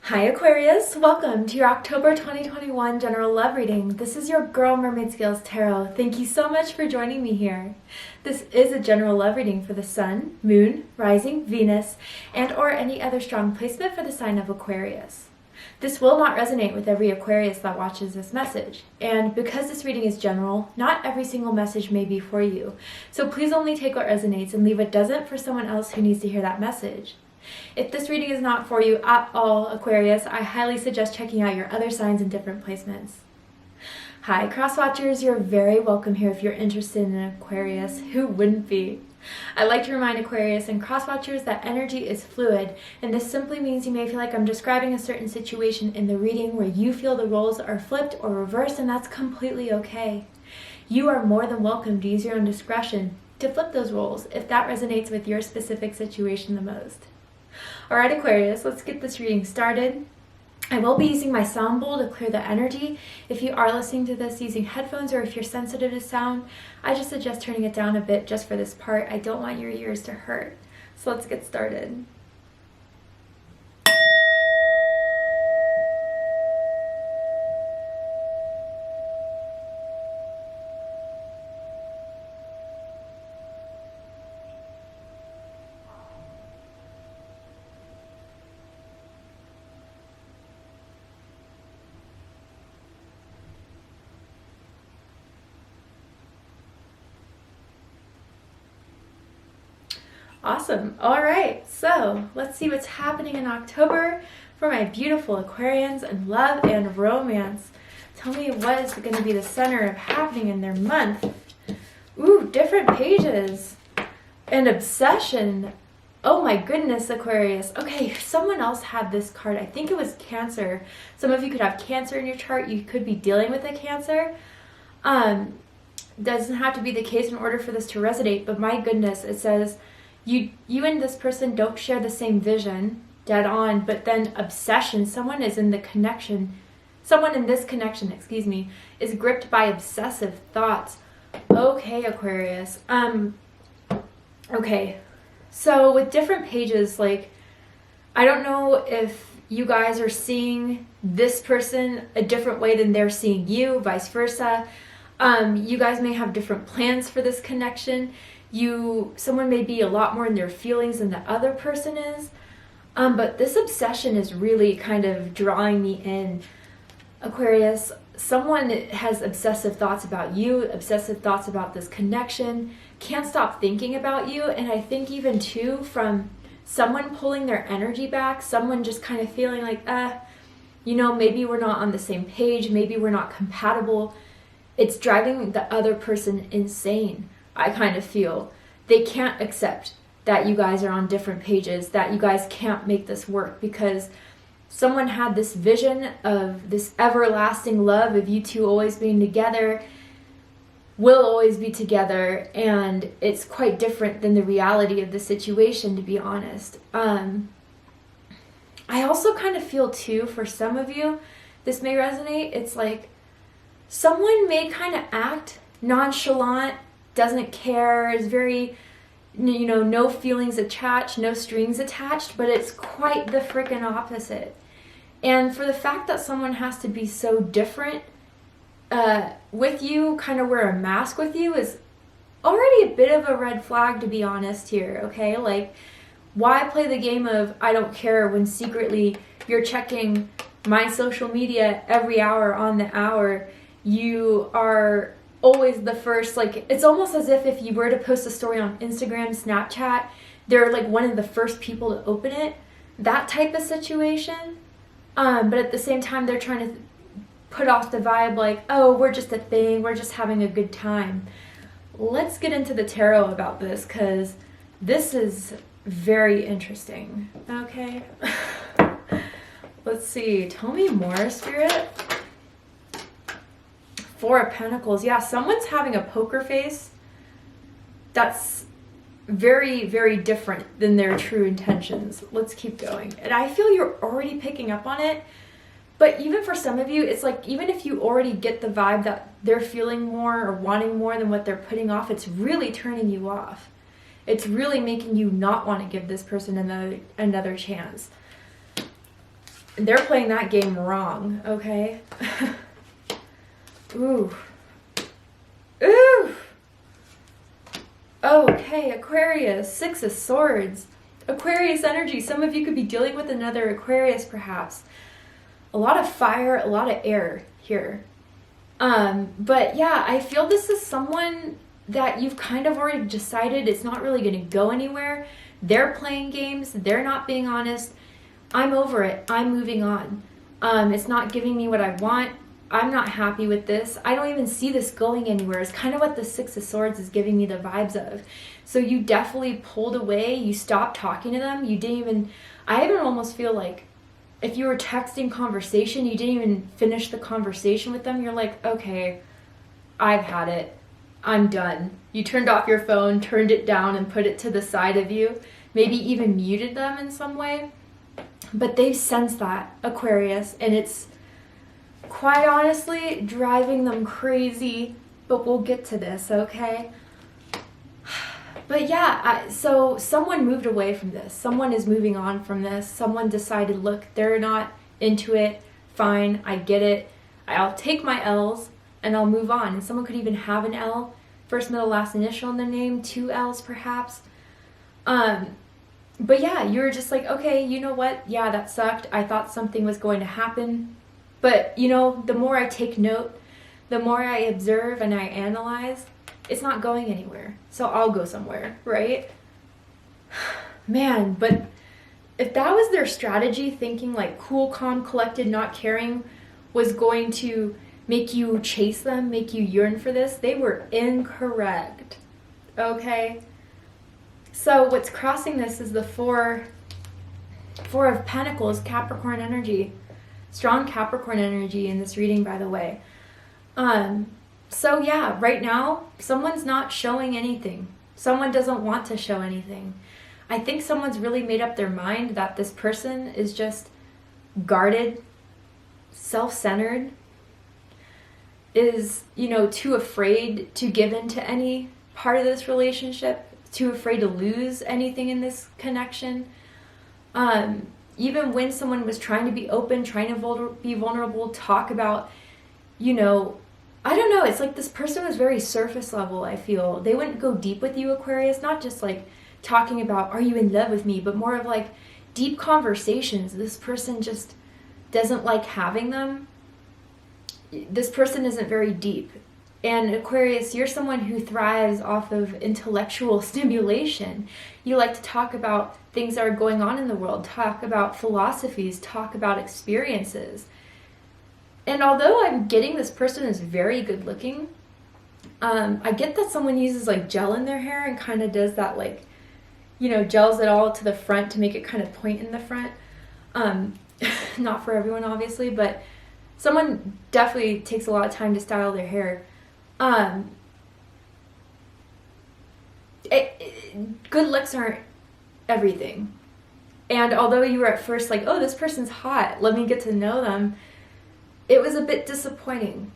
Hi Aquarius, welcome to your October 2021 general love reading. This is your girl Mermaid Scales Tarot. Thank you so much for joining me here. This is a general love reading for the Sun, Moon, Rising, Venus, and or any other strong placement for the sign of Aquarius. This will not resonate with every Aquarius that watches this message. And because this reading is general, not every single message may be for you. So please only take what resonates and leave what doesn't for someone else who needs to hear that message. If this reading is not for you at all, Aquarius, I highly suggest checking out your other signs and different placements. Hi, cross-watchers, you're very welcome here if you're interested in an Aquarius. Who wouldn't be? I like to remind Aquarius and cross-watchers that energy is fluid, and this simply means you may feel like I'm describing a certain situation in the reading where you feel the roles are flipped or reversed, and that's completely okay. You are more than welcome to use your own discretion to flip those roles if that resonates with your specific situation the most. Alright Aquarius, let's get this reading started. I will be using my sound bowl to clear the energy. If you are listening to this using headphones or if you're sensitive to sound, I just suggest turning it down a bit just for this part. I don't want your ears to hurt. So let's get started. Awesome. All right, so let's see what's happening in October for my beautiful Aquarians in love and romance. Tell me what is going to be the center of happening in their month. Ooh, different pages. An obsession. Oh my goodness, Aquarius. Okay, someone else had this card. I think it was Cancer. Some of you could have Cancer in your chart. You could be dealing with a Cancer. Doesn't have to be the case in order for this to resonate, but my goodness, it says you and this person don't share the same vision, dead on, but then obsession. Someone in this connection, is gripped by obsessive thoughts. Okay, Aquarius. Okay. So with different pages, like, I don't know if you guys are seeing this person a different way than they're seeing you, vice versa. You guys may have different plans for this connection. Someone may be a lot more in their feelings than the other person is. But this obsession is really kind of drawing me in, Aquarius. Someone has obsessive thoughts about you, obsessive thoughts about this connection, can't stop thinking about you. And I think even too from someone pulling their energy back, someone just kind of feeling like, maybe we're not on the same page, maybe we're not compatible. It's driving the other person insane. I kind of feel they can't accept that you guys are on different pages, that you guys can't make this work because someone had this vision of this everlasting love of you two always being together, will always be together, and it's quite different than the reality of the situation, to be honest. I also kind of feel too, for some of you, this may resonate, it's like someone may kind of act nonchalant, doesn't care, is very, no feelings attached, no strings attached, but it's quite the freaking opposite. And for the fact that someone has to be so different with you, kind of wear a mask with you, is already a bit of a red flag, to be honest here, okay? Like, why play the game of I don't care when secretly you're checking my social media every hour on the hour? You are always the first, like, it's almost as if you were to post a story on Instagram, Snapchat, they're like one of the first people to open it, that type of situation. But at the same time, they're trying to put off the vibe like, oh, we're just a thing, we're just having a good time. Let's get into the tarot about this, because this is very interesting. Okay. Let's see, tell me more, Spirit. Four of Pentacles. Yeah, someone's having a poker face that's very, very different than their true intentions. Let's keep going. And I feel you're already picking up on it. But even for some of you, it's like, even if you already get the vibe that they're feeling more or wanting more than what they're putting off, it's really turning you off. It's really making you not want to give this person another chance. They're playing that game wrong, okay? Ooh. Ooh. Okay, Aquarius, Six of Swords. Aquarius energy. Some of you could be dealing with another Aquarius, perhaps. A lot of fire, a lot of air here. But yeah, I feel this is someone that you've kind of already decided it's not really going to go anywhere. They're playing games. They're not being honest. I'm over it. I'm moving on. It's not giving me what I want. I'm not happy with this. I don't even see this going anywhere. It's kind of what the Six of Swords is giving me the vibes of. So you definitely pulled away. You stopped talking to them. You didn't even, I even almost feel like if you were texting conversation, you didn't even finish the conversation with them. You're like, okay, I've had it. I'm done. You turned off your phone, turned it down, and put it to the side of you. Maybe even muted them in some way. But they've sensed that, Aquarius, and it's quite honestly driving them crazy. But we'll get to this, okay? But yeah, so someone moved away from this. Someone is moving on from this. Someone decided, look, they're not into it. Fine, I get it. I'll take my L's and I'll move on. And someone could even have an L, first, middle, last initial in their name, 2 L's perhaps. But yeah, you're just like, okay, you know what? Yeah, that sucked. I thought something was going to happen. But, you know, the more I take note, the more I observe and I analyze, it's not going anywhere. So I'll go somewhere, right? Man, but if that was their strategy, thinking like cool, calm, collected, not caring was going to make you chase them, make you yearn for this, they were incorrect. Okay? So what's crossing this is the Four of Pentacles, Capricorn energy. Strong Capricorn energy in this reading, by the way. So yeah, right now, someone's not showing anything. Someone doesn't want to show anything. I think someone's really made up their mind that this person is just guarded, self-centered, is, you know, too afraid to give into any part of this relationship, too afraid to lose anything in this connection. Even when someone was trying to be open, trying to be vulnerable, talk about, you know, I don't know, it's like this person was very surface level, I feel. They wouldn't go deep with you, Aquarius, not just like talking about, are you in love with me, but more of like deep conversations. This person just doesn't like having them. This person isn't very deep. And Aquarius, you're someone who thrives off of intellectual stimulation. You like to talk about things that are going on in the world, talk about philosophies, talk about experiences. And although I'm getting this person is very good looking, I get that someone uses like gel in their hair and kind of does that, like, you know, gels it all to the front to make it kind of point in the front. Not for everyone, obviously, but someone definitely takes a lot of time to style their hair. Good looks aren't everything. And although you were at first like, oh, this person's hot, let me get to know them, it was a bit disappointing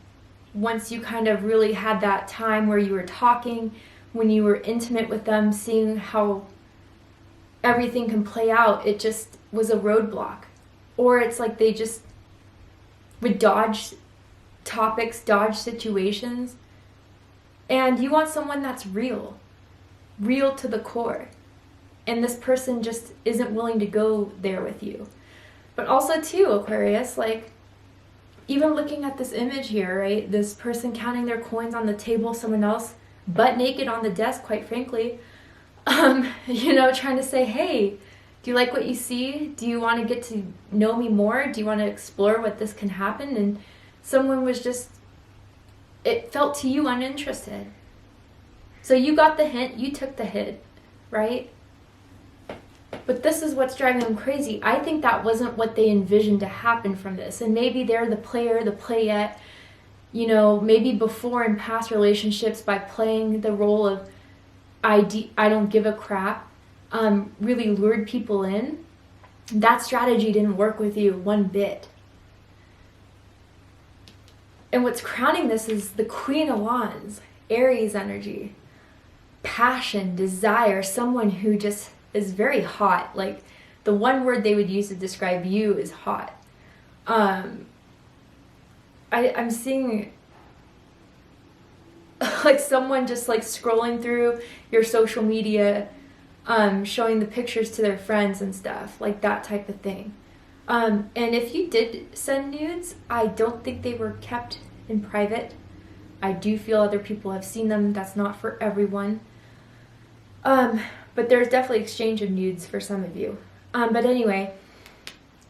once you kind of really had that time where you were talking, when you were intimate with them, seeing how everything can play out. It just was a roadblock. Or it's like they just would dodge topics, dodge situations. And you want someone that's real to the core. And this person just isn't willing to go there with you. But also too, Aquarius, like, even looking at this image here, right? This person counting their coins on the table, someone else butt naked on the desk, quite frankly. You know, trying to say, hey, do you like what you see? Do you want to get to know me more? Do you want to explore what this can happen? And someone was just, it felt to you uninterested. So you got the hint, you took the hit, right? But this is what's driving them crazy. I think that wasn't what they envisioned to happen from this. And maybe they're the player, the playette, you know, maybe before in past relationships by playing the role of I don't give a crap, really lured people in. That strategy didn't work with you one bit. And what's crowning this is the Queen of Wands, Aries energy, passion, desire, someone who just is very hot. Like, the one word they would use to describe you is hot. I'm seeing like someone just like scrolling through your social media, showing the pictures to their friends and stuff, like that type of thing. And if you did send nudes, I don't think they were kept in private. I do feel other people have seen them. That's not for everyone. But there's definitely exchange of nudes for some of you. But anyway,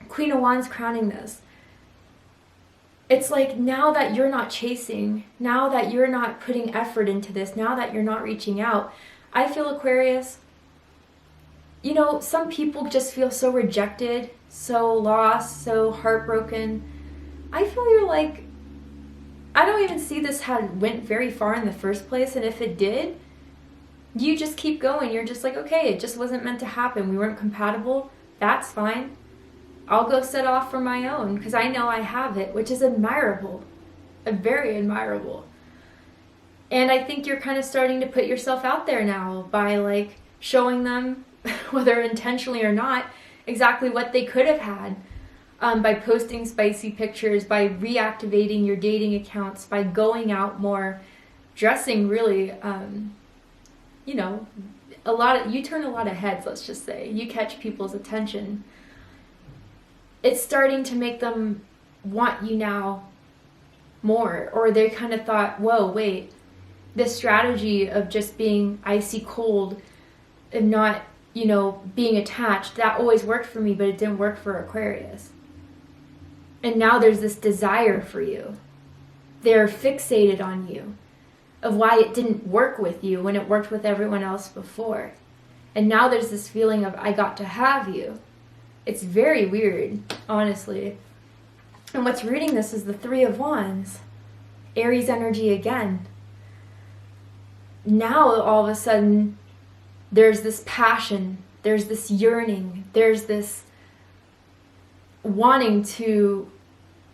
Queen of Wands crowning this. It's like now that you're not chasing, now that you're not putting effort into this, now that you're not reaching out, I feel, Aquarius, you know, some people just feel so rejected, so lost, so heartbroken. I feel you're like, I don't even see this had went very far in the first place, and if it did, you just keep going. You're just like, okay, it just wasn't meant to happen. We weren't compatible. That's fine. I'll go set off for my own because I know I have it, which is admirable. Very admirable. And I think you're kind of starting to put yourself out there now by like showing them, whether intentionally or not, exactly what they could have had. By posting spicy pictures, by reactivating your dating accounts, by going out more, dressing really, you know, you turn a lot of heads, let's just say. You catch people's attention. It's starting to make them want you now more, or they kind of thought, whoa, wait, this strategy of just being icy cold and not, you know, being attached, that always worked for me, but it didn't work for Aquarius. And now there's this desire for you. They're fixated on you, of why it didn't work with you when it worked with everyone else before. And now there's this feeling of, I got to have you. It's very weird, honestly. And what's reading this is the Three of Wands. Aries energy again. Now, all of a sudden, there's this passion. There's this yearning. There's this wanting to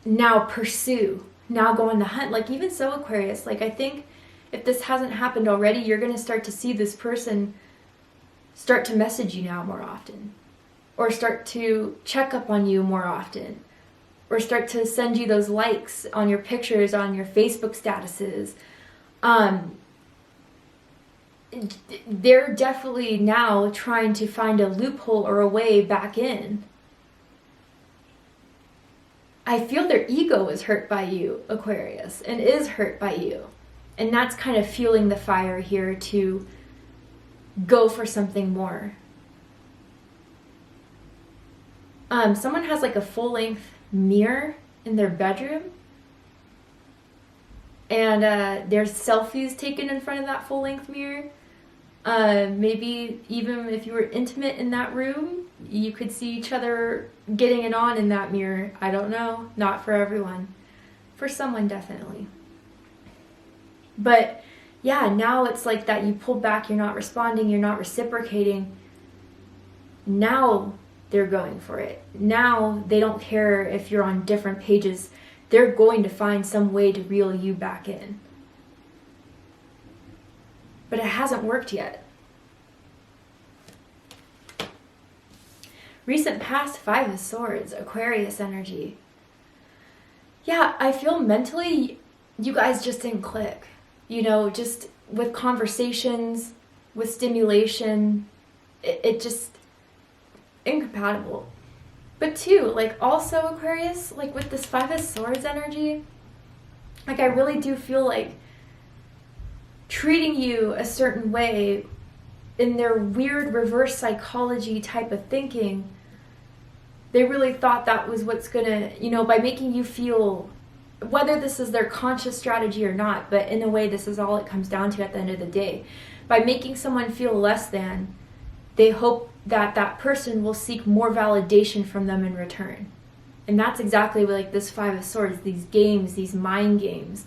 now pursue, now go on the hunt. Like, even so, Aquarius, like, I think if this hasn't happened already, you're going to start to see this person start to message you now more often, or start to check up on you more often, or start to send you those likes on your pictures, on your Facebook statuses. They're definitely now trying to find a loophole or a way back in. I feel their ego is hurt by you, Aquarius, and is hurt by you. And that's kind of fueling the fire here to go for something more. Someone has like a full-length mirror in their bedroom. And there's selfies taken in front of that full-length mirror. Maybe even if you were intimate in that room, you could see each other getting it on in that mirror. I don't know. Not for everyone. For someone, definitely. But yeah, now it's like that you pulled back, you're not responding, you're not reciprocating. Now they're going for it. Now they don't care if you're on different pages. They're going to find some way to reel you back in. But it hasn't worked yet. Recent past, Five of Swords, Aquarius energy. Yeah, I feel mentally you guys just didn't click. You know, just with conversations, with stimulation, it just incompatible. But too, like also Aquarius, like with this Five of Swords energy, like I really do feel like treating you a certain way in their weird reverse psychology type of thinking, they really thought that was what's gonna, you know, by making you feel, whether this is their conscious strategy or not, but in a way this is all it comes down to at the end of the day. By making someone feel less than, they hope that that person will seek more validation from them in return. And that's exactly what, like, this Five of Swords, these games, these mind games.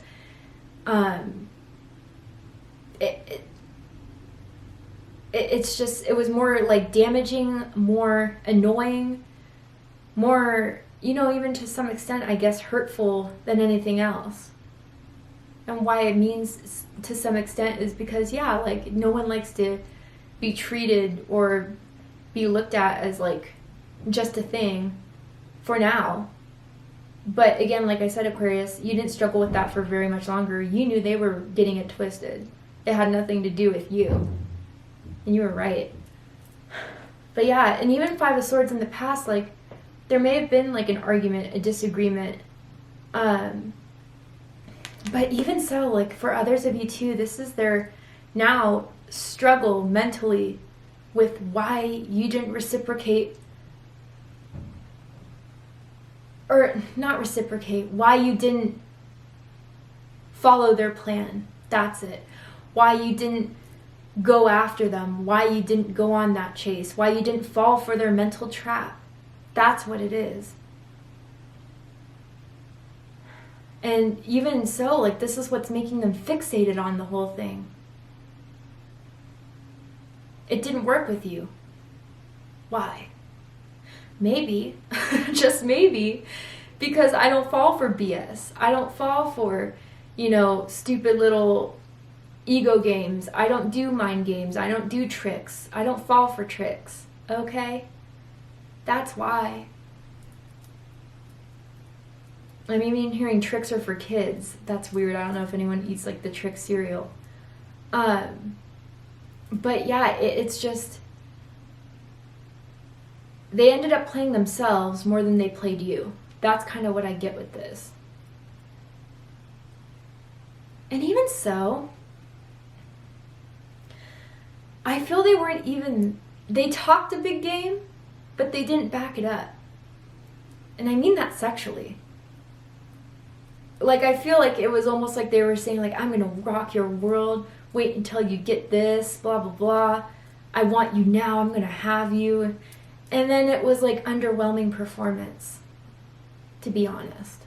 It's just, it was more like damaging, more annoying, more, you know, even to some extent, I guess, hurtful than anything else. And why it means to some extent is because, yeah, like, no one likes to be treated or be looked at as, like, just a thing for now. But again, like I said, Aquarius, you didn't struggle with that for very much longer. You knew they were getting it twisted. It had nothing to do with you. And you were right. But yeah, and even Five of Swords in the past, like, there may have been like an argument, a disagreement. But even so, like, for others of you too, this is their now struggle mentally with why you didn't reciprocate, or not reciprocate, why you didn't follow their plan. That's it. Why you didn't go after them, why you didn't go on that chase, why you didn't fall for their mental trap. That's what it is. And even so, like, this is what's making them fixated on the whole thing. It didn't work with you. Why? Maybe, just maybe, because I don't fall for BS. I don't fall for, stupid little ego games. I don't do mind games. I don't do tricks. I don't fall for tricks. Okay? That's why. I mean, hearing tricks are for kids. That's weird. I don't know if anyone eats like the trick cereal. But yeah, it's just, they ended up playing themselves more than they played you. That's kind of what I get with this. And even so, I feel they weren't even, they talked a big game, but they didn't back it up. And I mean that sexually. Like, I feel like it was almost like they were saying, like, I'm going to rock your world. Wait until you get this, blah, blah, blah. I want you now. I'm going to have you. And then it was like underwhelming performance, to be honest.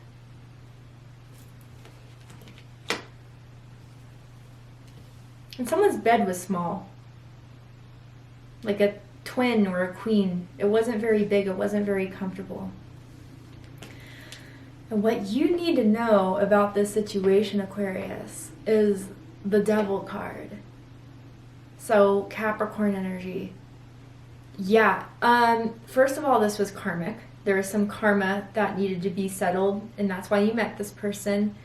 And someone's bed was small. Like a twin or a queen. It wasn't very big. It wasn't very comfortable. And what you need to know about this situation, Aquarius, is the Devil card. So, Capricorn energy. Yeah. First of all, this was karmic. There was some karma that needed to be settled, and that's why you met this person.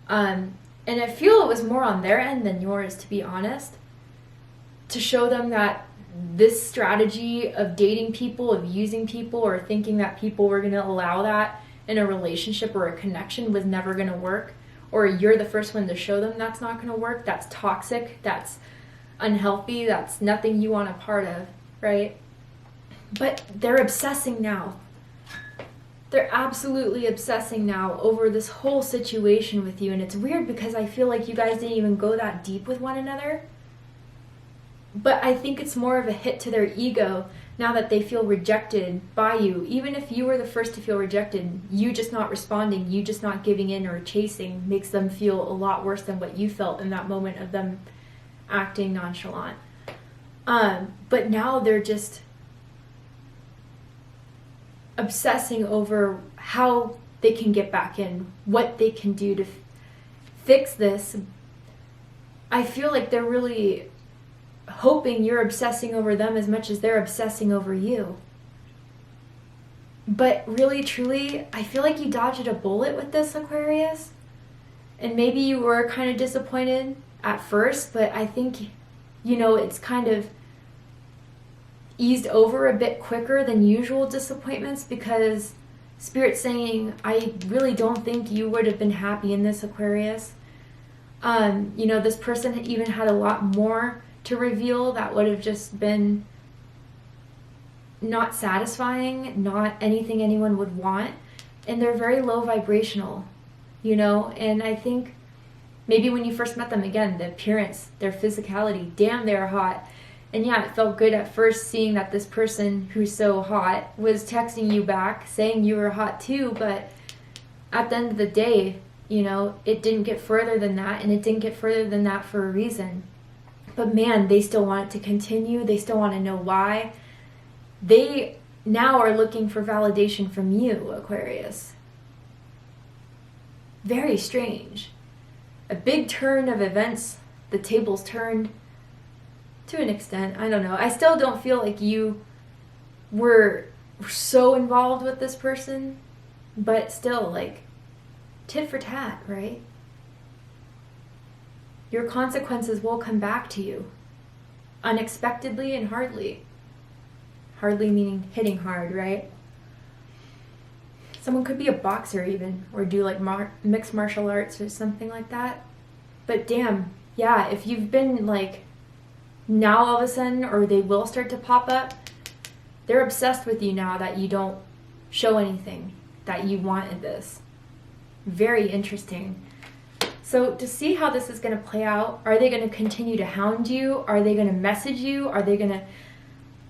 And I feel it was more on their end than yours, to be honest. To show them that this strategy of dating people, of using people, or thinking that people were going to allow that in a relationship or a connection was never going to work, or you're the first one to show them that's not going to work, that's toxic, that's unhealthy, that's nothing you want a part of, right? But they're obsessing now. They're absolutely obsessing now over this whole situation with you, and it's weird because I feel like you guys didn't even go that deep with one another. But I think it's more of a hit to their ego now that they feel rejected by you. Even if you were the first to feel rejected, you just not responding, you just not giving in or chasing makes them feel a lot worse than what you felt in that moment of them acting nonchalant. But now they're just obsessing over how they can get back in, what they can do to fix this. I feel like they're really hoping you're obsessing over them as much as they're obsessing over you. But really, truly, I feel like you dodged a bullet with this, Aquarius. And maybe you were kind of disappointed at first, but I think, it's kind of eased over a bit quicker than usual disappointments, because Spirit's saying, I really don't think you would have been happy in this, Aquarius. This person even had a lot more to reveal that would have just been not satisfying, not anything anyone would want. And they're very low vibrational, and I think maybe when you first met them, again, the appearance, their physicality, damn, they're hot. And yeah, it felt good at first seeing that this person who's so hot was texting you back saying you were hot too, but at the end of the day, it didn't get further than that, and it didn't get further than that for a reason. But man, they still want it to continue. They still want to know why. They now are looking for validation from you, Aquarius. Very strange. A big turn of events. The tables turned to an extent. I don't know. I still don't feel like you were so involved with this person. But still, like, tit for tat, right? Your consequences will come back to you unexpectedly and hardly. Hardly meaning hitting hard, right? Someone could be a boxer even, or do like mixed martial arts or something like that. But damn, yeah, if you've been like, now all of a sudden, or they will start to pop up, they're obsessed with you now that you don't show anything, that you wanted this. Very interesting. So to see how this is going to play out, are they going to continue to hound you? Are they going to message you? Are they going to,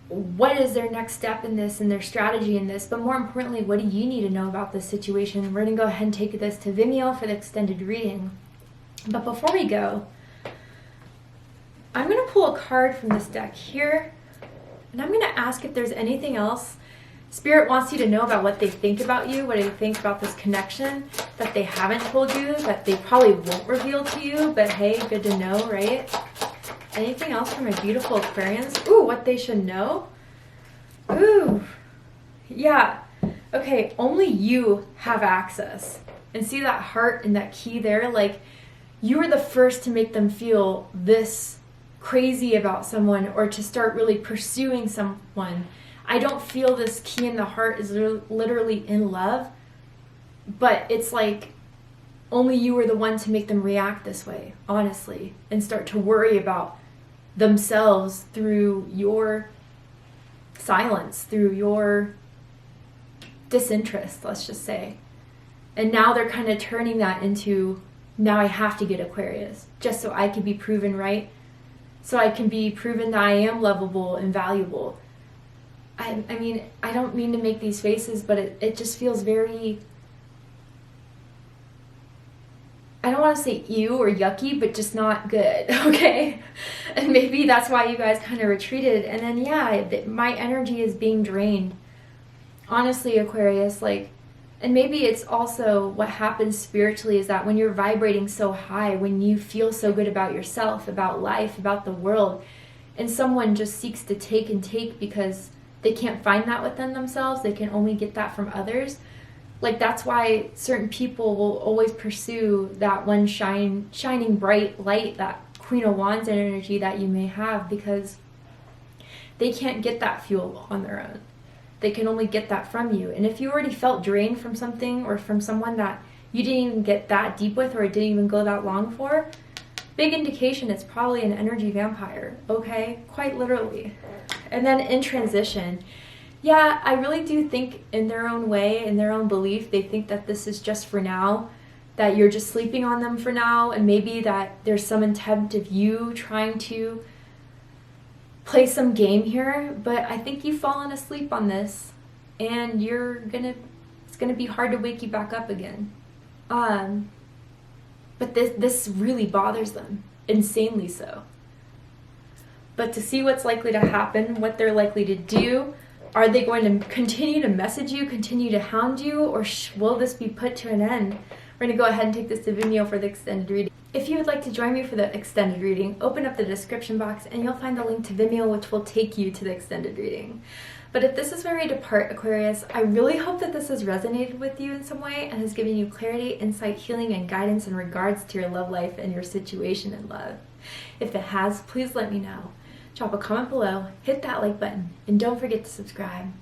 what is their next step in this and their strategy in this? But more importantly, what do you need to know about this situation? We're going to go ahead and take this to Vimeo for the extended reading. But before we go, I'm going to pull a card from this deck here, and I'm going to ask if there's anything else Spirit wants you to know about what they think about you, what they think about this connection that they haven't told you, that they probably won't reveal to you, but hey, good to know, right? Anything else from a beautiful Aquarians? Ooh, what they should know? Ooh, yeah. Okay, only you have access. And see that heart and that key there? Like, you were the first to make them feel this crazy about someone or to start really pursuing someone. I don't feel this key in the heart is literally in love, but it's like only you were the one to make them react this way, honestly, and start to worry about themselves through your silence, through your disinterest, let's just say. And now they're kind of turning that into, now I have to get Aquarius just so I can be proven right, so I can be proven that I am lovable and valuable. I mean, I don't mean to make these faces, but it just feels very, I don't want to say ew or yucky, but just not good, okay? And maybe that's why you guys kind of retreated. And then, yeah, my energy is being drained. Honestly, Aquarius, like, and maybe it's also what happens spiritually is that when you're vibrating so high, when you feel so good about yourself, about life, about the world, and someone just seeks to take and take because they can't find that within themselves, they can only get that from others. Like, that's why certain people will always pursue that one shining bright light, that Queen of Wands energy that you may have, because they can't get that fuel on their own. They can only get that from you. And if you already felt drained from something or from someone that you didn't even get that deep with or didn't even go that long for, big indication it's probably an energy vampire, okay? Quite literally. And then in transition, yeah, I really do think in their own way, in their own belief, they think that this is just for now, that you're just sleeping on them for now, and maybe that there's some intent of you trying to play some game here, but I think you've fallen asleep on this, and it's gonna be hard to wake you back up again. But this really bothers them, insanely so. But to see what's likely to happen, what they're likely to do, are they going to continue to message you, continue to hound you, or will this be put to an end? We're going to go ahead and take this to Vimeo for the extended reading. If you would like to join me for the extended reading, open up the description box and you'll find the link to Vimeo, which will take you to the extended reading. But if this is where we depart, Aquarius, I really hope that this has resonated with you in some way and has given you clarity, insight, healing, and guidance in regards to your love life and your situation in love. If it has, please let me know. Drop a comment below, hit that like button, and don't forget to subscribe.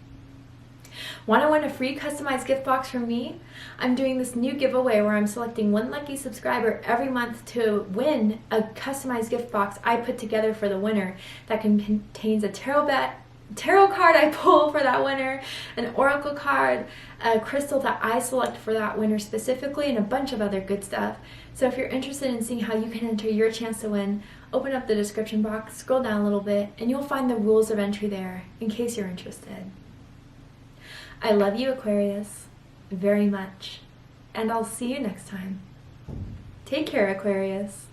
Want to win a free customized gift box from me? I'm doing this new giveaway where I'm selecting one lucky subscriber every month to win a customized gift box I put together for the winner that contains a tarot card I pull for that winner, an oracle card, a crystal that I select for that winner specifically, and a bunch of other good stuff. So if you're interested in seeing how you can enter your chance to win, open up the description box, scroll down a little bit, and you'll find the rules of entry there in case you're interested. I love you, Aquarius, very much, and I'll see you next time. Take care, Aquarius.